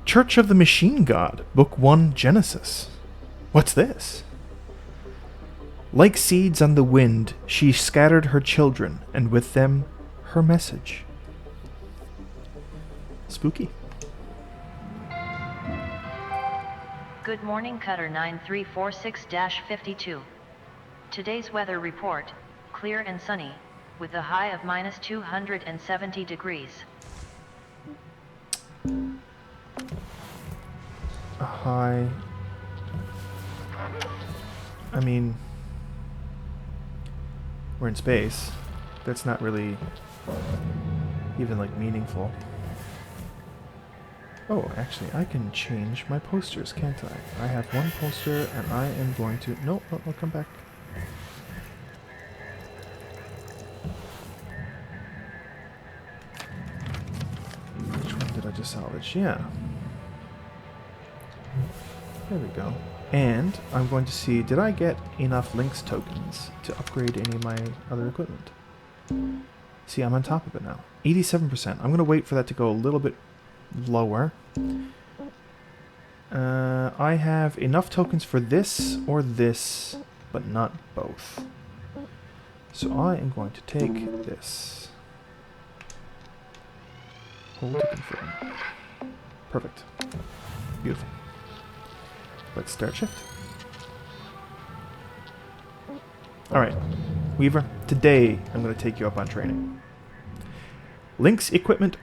Church of the Machine God, Book 1, Genesis. What's this? Like seeds on the wind, she scattered her children, and with them, her message. Spooky. Good morning, Cutter 9346-52. Today's weather report, clear and sunny, with a high of minus 270 degrees. A high... I mean... we're in space. That's not really even, like, meaningful. Oh, actually, I can change my posters, can't I? I have one poster, and I am going to... No, I'll come back. Which one did I just salvage? Yeah. There we go. And I'm going to see, did I get enough links tokens to upgrade any of my other equipment? See, I'm on top of it now. 87%. I'm going to wait for that to go a little bit lower. I have enough tokens for this or this, but not both. So I am going to take this. Hold to confirm. Perfect. Beautiful. Let's start shift. Alright, Weaver, today I'm going to take you up on training. Link's employee...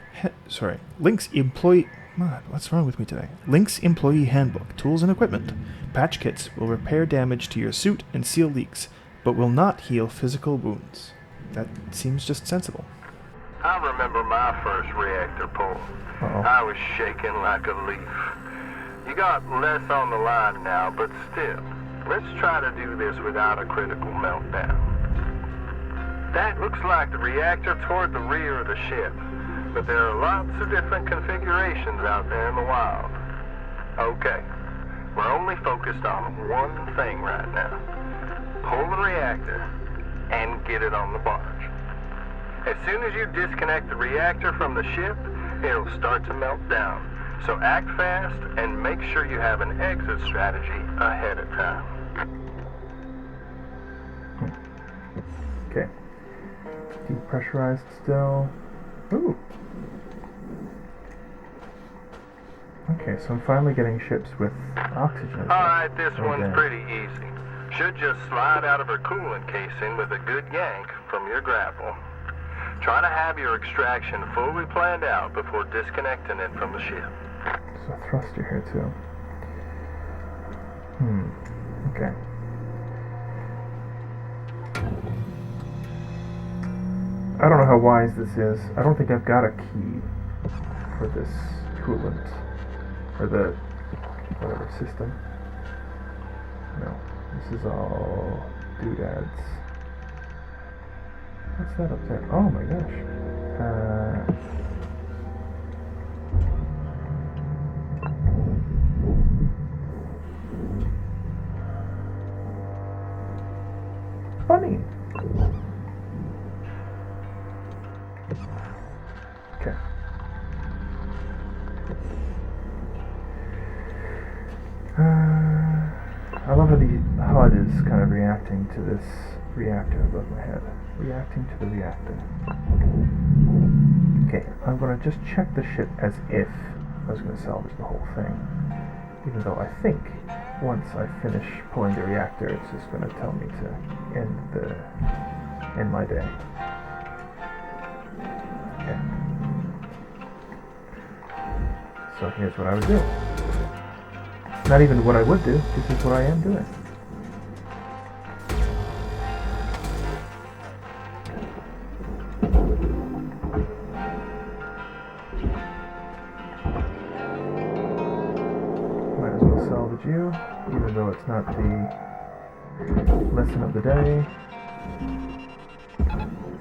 What's wrong with me today? Link's employee handbook, tools and equipment. Patch kits will repair damage to your suit and seal leaks, but will not heal physical wounds. That seems just sensible. I remember my first reactor pull. I was shaking like a leaf. You got less on the line now, but still, let's try to do this without a critical meltdown. That looks like the reactor toward the rear of the ship, but there are lots of different configurations out there in the wild. Okay, we're only focused on one thing right now. Pull the reactor and get it on the barge. As soon as you disconnect the reactor from the ship, it'll start to melt down. So act fast and make sure you have an exit strategy ahead of time. Okay. Depressurized still. Ooh. Okay, so I'm finally getting ships with oxygen. Alright, this one's pretty easy. Should just slide out of her coolant casing with a good yank from your grapple. Try to have your extraction fully planned out before disconnecting it from the ship. So thruster here too. Okay. I don't know how wise this is. I don't think I've got a key for this coolant. Or the whatever system. No. This is all doodads. What's that up there? Oh my gosh. Funny. Okay. I love how the HUD is kind of reacting to this reactor above my head. Reacting to the reactor. Okay, I'm going to just check the ship as if I was going to salvage the whole thing. Even though I think once I finish pulling the reactor, it's just going to tell me to end my day. Okay. So here's what I would do. Not even what I would do, this is what I am doing. Might as well salvage you, even though it's not the lesson of the day.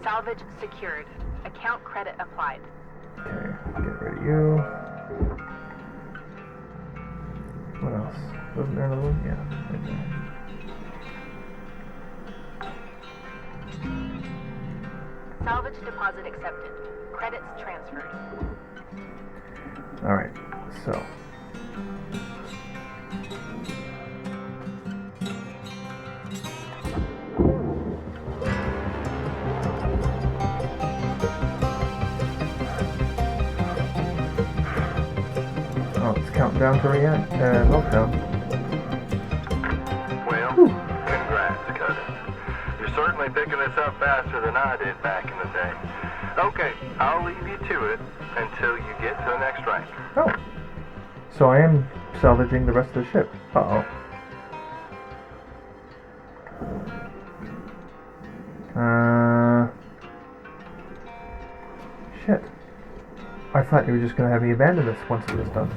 Salvage secured. Account credit applied. Okay, get rid of you. What else? Wasn't there another one? Yeah, right there. Salvage deposit accepted. Credits transferred. Alright, so. Oh, it's counting down to meltdown. Well, congrats, Cutter. You're certainly picking this up faster than I did back in the day. Okay, I'll leave you to it until you get to the next rank. Oh. So I am salvaging the rest of the ship. Uh-oh. Shit. I thought you were just going to have me abandon this once it was done.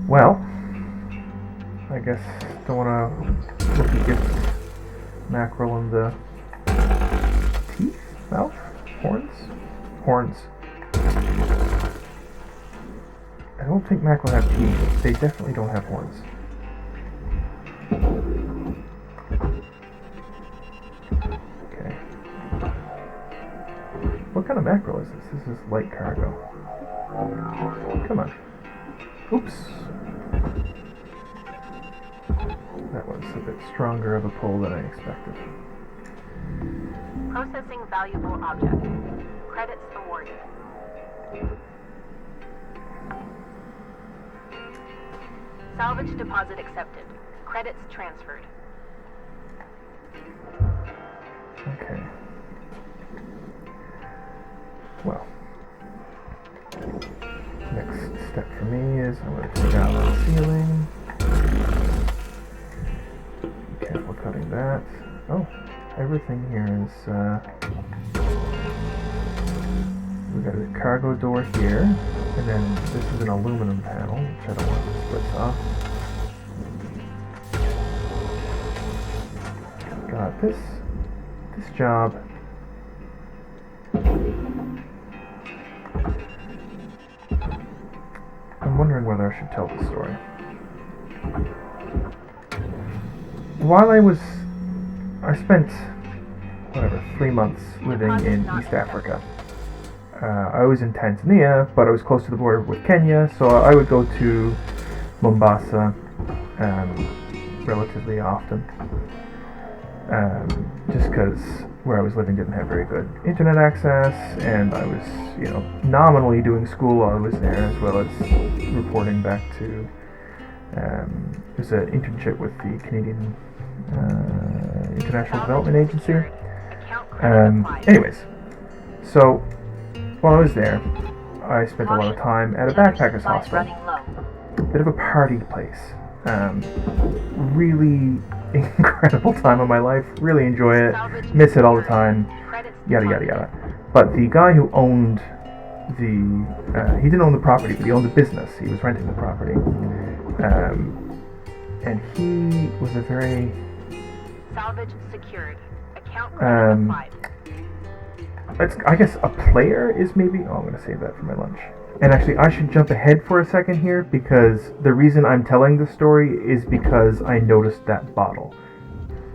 Well, I guess don't want to look at gift mackerel in the teeth, mouth, horns. I don't think mackerel have teeth. They definitely don't have horns. Okay. What kind of mackerel is this? This is light cargo. Come on. Oops. That was a bit stronger of a pull than I expected. Processing valuable object. Credits awarded. Salvage deposit accepted. Credits transferred. Okay. Well. Next step for me is I'm going to take out the ceiling. Be careful cutting that. Oh, everything here is, we got a cargo door here, and then this is an aluminum panel, which I don't want to split off. God, this job. I'm wondering whether I should tell the story. While I spent, 3 months living in East Africa. I was in Tanzania, but I was close to the border with Kenya, so I would go to Mombasa relatively often. Just because where I was living didn't have very good internet access, and I was, nominally doing school while I was there, as well as reporting back to, it was an internship with the Canadian International Development Agency. Anyways, so while I was there, I spent a lot of time at a backpackers hostel. A bit of a party place. Really incredible time of my life. Really enjoy it. Miss it all the time. Yada yada yada. But the guy who owned he didn't own the property, but he owned the business. He was renting the property. And he was a very Salvage secured. Account credit applied. I guess a player is maybe. Oh, I'm going to save that for my lunch. And actually, I should jump ahead for a second here, because the reason I'm telling this story is because I noticed that bottle.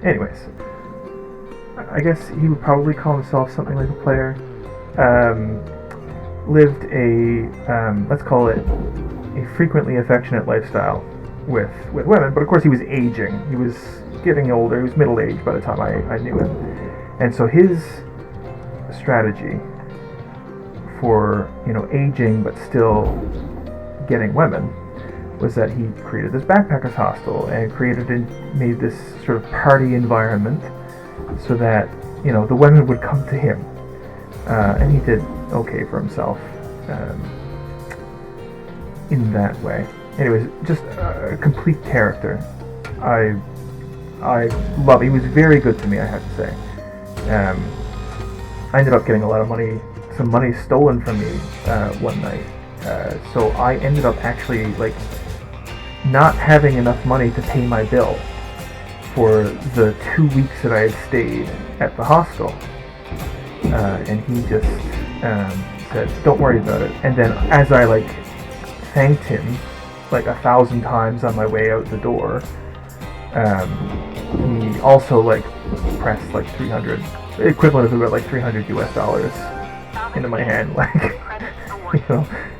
Anyways, I guess he would probably call himself something like a player. Lived a, let's call it, a frequently affectionate lifestyle with women. But of course, he was aging. He was getting older. He was middle-aged by the time I knew him. And so his strategy for aging but still getting women was that he created this backpackers hostel and made this sort of party environment so that the women would come to him, and he did okay for himself in that way. Anyways, just a complete character. I love. He was very good to me, I have to say. I ended up getting a lot of money. Some money stolen from me one night, so I ended up actually not having enough money to pay my bill for the 2 weeks that I had stayed at the hostel, and he just said, "Don't worry about it." And then as I thanked him 1,000 times on my way out the door, he also pressed 300, equivalent of about $300 US into my hand,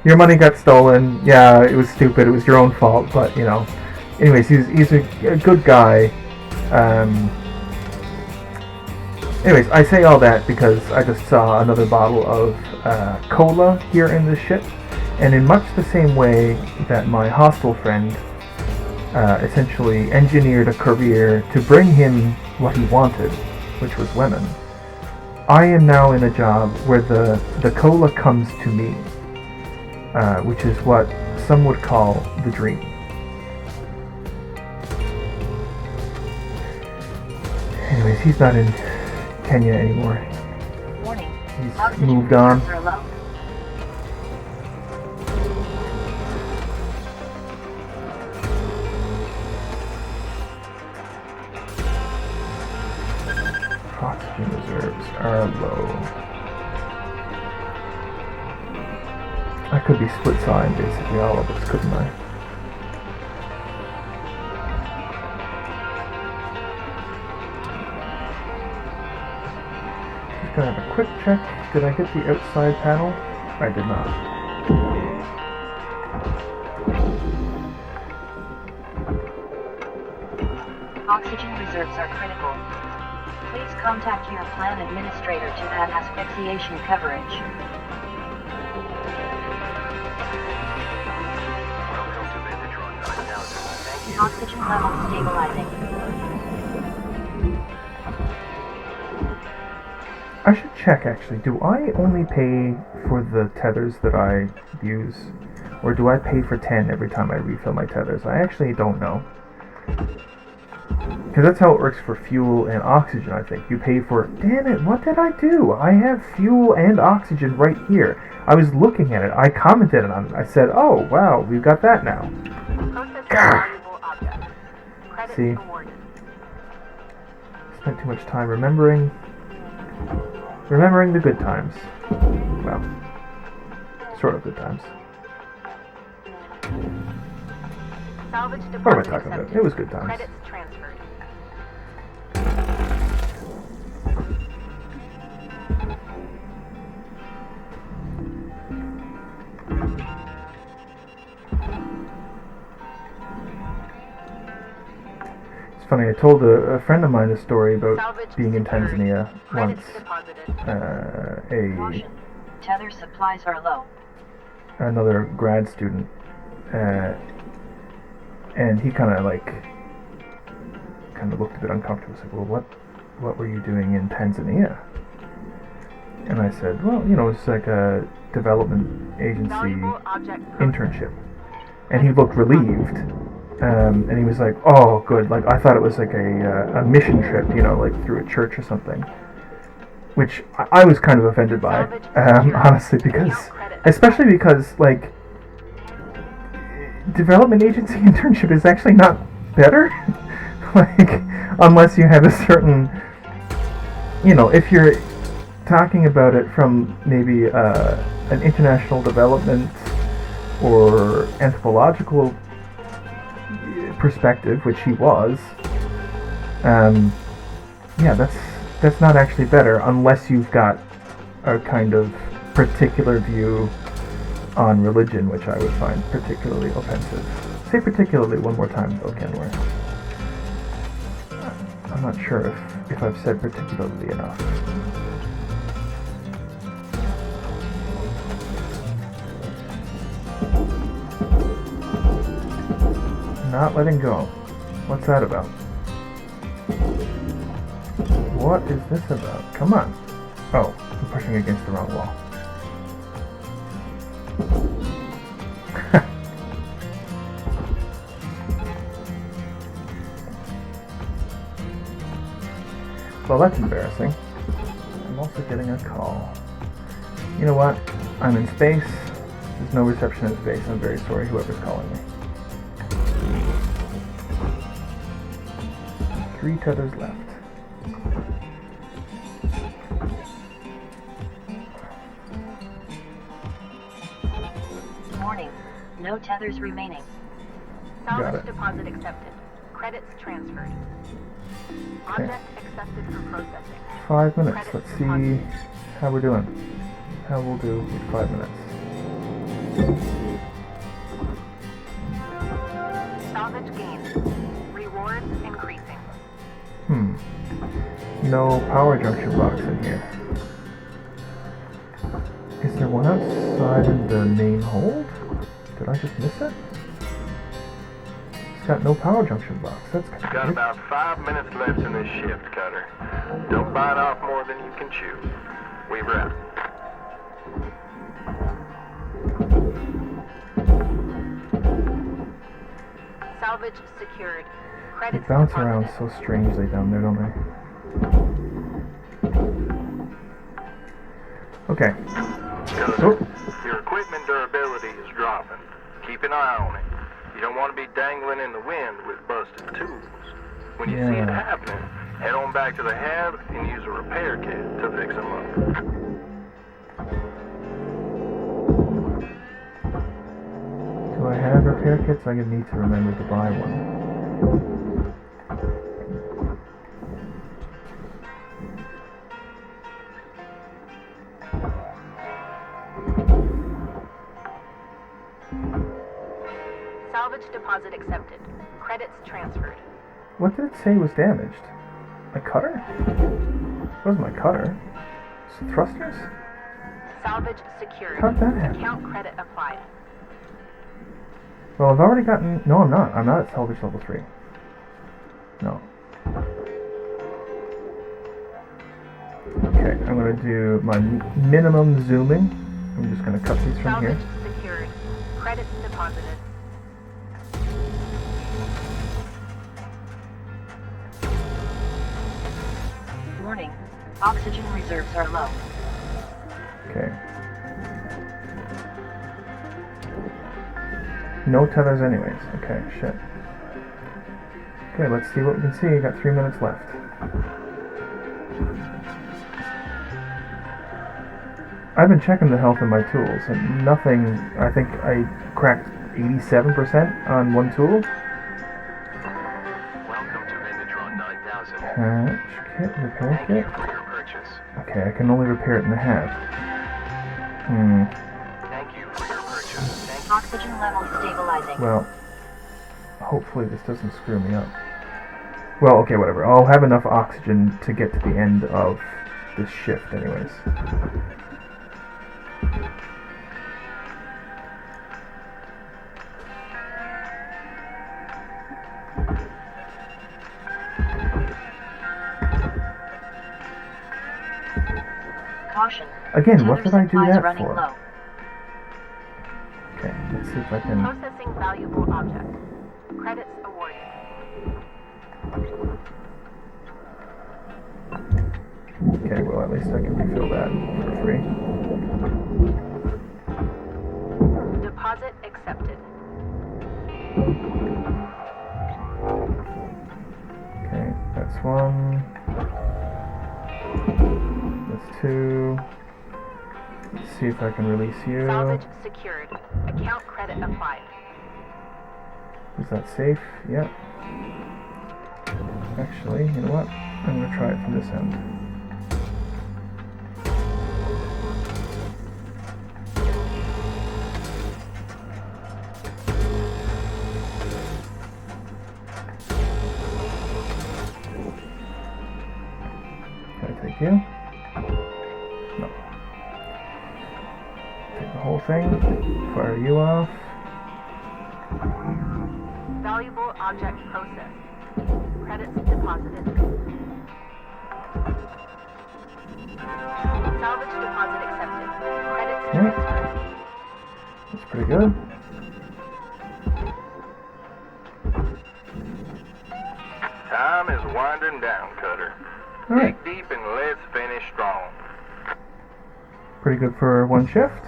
your money got stolen. Yeah, it was stupid. It was your own fault. But you know, anyways, he's a good guy. Anyways, I say all that because I just saw another bottle of cola here in this ship, and in much the same way that my hostel friend essentially engineered a career to bring him what he wanted, which was women, I am now in a job where the cola comes to me, which is what some would call the dream. Anyways, he's not in Kenya anymore. Warning. He's moved on. Oxygen reserves are low. I could be split side basically all of us, couldn't I? Just gonna have a quick check. Did I get the outside panel? I did not. Oxygen reserves are critical. Please contact your plan administrator to add asphyxiation coverage. Oxygen levels stabilizing. I should check actually. Do I only pay for the tethers that I use? Or do I pay for 10 every time I refill my tethers? I actually don't know. Because that's how it works for fuel and oxygen, I think. You pay for... Damn it, what did I do? I have fuel and oxygen right here. I was looking at it. I commented on it. I said, oh, wow, we've got that now. See? Spent too much time remembering the good times. Well, sort of good times. What am I talking about? It was good times. Credits transferred. It's funny, I told a friend of mine a story about Salvaged being in secured. Tanzania once. Credits deposited. Caution. Tether supplies are low. Another grad student, and he kind of looked a bit uncomfortable. He said, well, what were you doing in Tanzania? And I said, well, it's like a development agency Valuable object internship. And he looked relieved, and he was like, oh, good, like I thought it was like a mission trip, like through a church or something. Which I was kind of offended by, honestly, especially because, like, development agency internship is actually not better, like, unless you have a certain, if you're talking about it from maybe an international development or anthropological perspective, which he was, that's not actually better unless you've got a kind of particular view on religion, which I would find particularly offensive. Say particularly one more time, though, Kenmore. I'm not sure if I've said particularly enough. Not letting go. What's that about? What is this about? Come on. Oh, I'm pushing against the wrong wall. Well, that's embarrassing. I'm also getting a call. You know what? I'm in space. There's no reception in space. I'm very sorry, whoever's calling me. 3 tethers left. Warning. No tethers remaining. Salvage deposit accepted. Credits transferred. Object accepted for processing. 5 minutes. Credits Let's see deposited. how we're doing. How we'll do with 5 minutes. no power junction box in here. Is there one outside in the main hold? Did I just miss it? It's got no power junction box. That's kind of Got weird. about 5 minutes left in this shift, Cutter. Don't bite off more than you can chew. We've wrapped. Salvage secured. They Credits bounce around deposited. so strangely down there, don't they? Okay. Cutter, your equipment durability is dropping. Keep an eye on it. You don't want to be dangling in the wind with busted tools. When you see it Yeah. happening, head on back to the hab and use a repair kit to fix them up. Do I have repair kits? I need to remember to buy one. Salvage deposit accepted. Credits transferred. What did it say was damaged? My cutter? It wasn't my cutter. It's the thrusters? Salvage secured. How'd that happen? Account credit applied. Well, I've already gotten... No, I'm not. I'm not at salvage level 3. No. Okay, I'm going to do my minimum zooming. I'm just going to cut these from Salvage here. secured. Credits deposited. Warning. Oxygen reserves are low. Okay. No tethers anyways. Okay, shit. Okay, let's see what we can see. I got 3 minutes left. I've been checking the health of my tools, and nothing... I think I cracked 87% on one tool. Welcome to Vindatron 9000. Patch kit, repair Thank you kit. for your purchase. Okay, I can only repair it in the half. Thank you for your purchase. Thank you. Oxygen levels stabilizing. Well, hopefully this doesn't screw me up. Well, okay, whatever. I'll have enough oxygen to get to the end of this shift anyways. Caution. Again, what Tether did I do supplies that running for? low. Okay, let's see if I can... Processing valuable object. Credits awarded. Okay, well at least I can refill that for free. Deposit accepted. Okay, that's one. That's two. Let's see if I can release you. Salvage secured. Account credit applied. Is that safe? Yep. Actually, you know what? I'm gonna try it from this end. Can I take you? No. Take the whole thing. Fire you off. Valuable object processed. Credits deposited. Salvage deposit accepted. Credits Okay. transferred. That's pretty good. Time is winding down, Cutter. Alright. Dig deep and let's finish strong. Pretty good for one shift.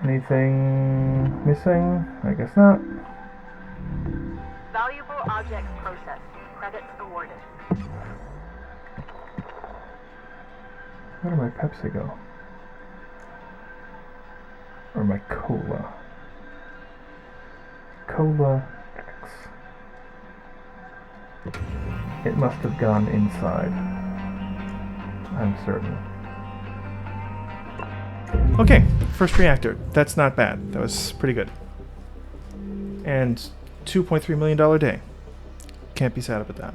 Anything missing? I guess not. Valuable object processed. Credits awarded. Where did my Pepsi go? Or my Cola? Cola X. It must have gone inside. I'm certain. Okay, first reactor. That's not bad. That was pretty good. And $2.3 million day. Can't be sad about that.